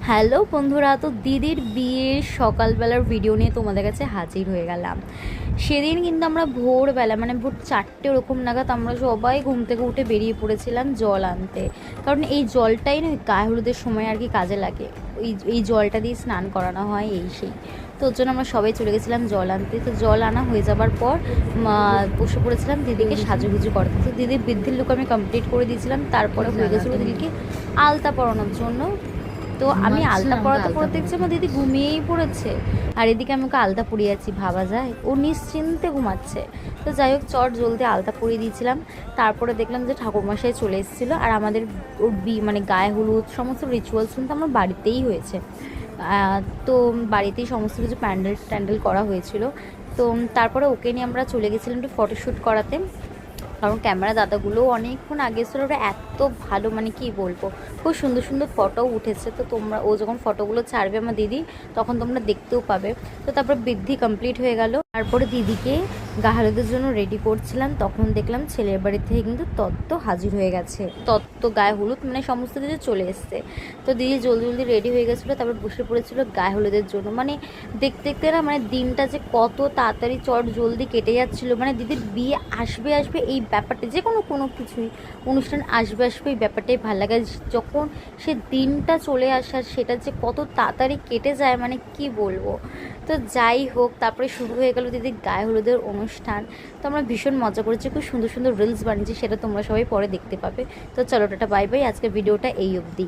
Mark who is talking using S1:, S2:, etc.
S1: Hello বন্ধুরা, তো দিদির বিয়ের সকালবেলার ভিডিও নিয়ে তোমাদের কাছে হাজির হয়ে গেলাম। সেদিন কিন্তু আমরা ভোরবেলা মানে ভোর 4টে ওরকম নাগাদ আমরা সবাই ঘুম থেকে উঠে বেরিয়ে পড়েছিলাম জল আনতে। কারণ এই জলটাই না গায়ে হলুদের সময় আর কি কাজে লাগে। এই জলটা দিয়ে স্নান করানো হয় সেই। তো ওর জন্য আমরা সবাই চলে গেছিলাম জল আনতে। তো জল আনা হয়ে যাবার পর বসে পড়েছিলাম দিদিকে সাজুগুজু করতে। তো দিদির বৃদ্ধির লুক আমি কমপ্লিট করে দিয়েছিলাম। তারপরে হয়ে গেছিলো দিদিকে আলতা পরানোর জন্য। তো আমি আলতা পরাতে পরাতে দেখছি আমার দিদি ঘুমিয়েই পড়েছে, আর এদিকে আমি ওকে আলতা পরিয়ে আছি। ভাবা যায় ও নিশ্চিন্তে ঘুমাচ্ছে। তো যাই হোক, চট জলদি আলতা পরিয়ে দিয়েছিলাম। তারপরে দেখলাম যে ঠাকুরমশাই চলে এসেছিলো, আর আমাদের ওর মানে গায়ে হলুদ সমস্ত রিচুয়ালস কিন্তু আমার বাড়িতেই হয়েছে। তো বাড়িতেই সমস্ত কিছু প্যান্ডেল ট্যান্ডেল করা হয়েছিল। তো তারপরে ওকে নিয়ে আমরা চলে গেছিলাম একটু ফটোশ্যুট করাতে। কারণ ক্যামেরা দাদাগুলোও অনেকক্ষণ আগে ছিল, ওরা এত ভালো মানে কি বলবো, খুব সুন্দর সুন্দর ফটোও উঠেছে। তো তোমরা ও যখন ফটোগুলো ছাড়বে আমার দিদি, তখন তোমরা দেখতেও পাবে। তো তারপর বৃদ্ধি কমপ্লিট হয়ে গেল। তারপরে দিদিকে গা হলুদের জন্য রেডি করছিলাম, তখন দেখলাম ছেলের বাড়ি থেকে কিন্তু তত্ত্ব হাজির হয়ে গেছে। তত্ত্ব গায়ে হলুদ মানে সমস্ত কিছু চলে এসছে। তো দিদি জলদি জলদি রেডি হয়ে গেছিলো, তারপর বসে পড়েছিল গায়ে হলুদের জন্য। মানে দেখতে দেখতে না মানে দিনটা যে কত তাড়াতাড়ি চট জলদি কেটে যাচ্ছিলো। মানে দিদির বিয়ে আসবে আসবে এই ব্যাপারটা, যে কোনো কিছুই অনুষ্ঠান আসবে আসবে এই ব্যাপারটাই ভালো লাগে। যখন সে দিনটা চলে আসার সেটা যে কত তাড়াতাড়ি কেটে যায় মানে কি বলবো। তো যাই হোক, তারপরে শুরু হয়ে গেল দিদির গায়ে হলুদের অনুষ্ঠান। তো আমরা ভীষণ মজা করেছি, খুব সুন্দর সুন্দর রিলস বানিয়েছি, সেটা তোমরা সবাই পরে দেখতে পাবে। তো চলো টাটা বাই বাই, আজকের ভিডিওটা এই অবধি।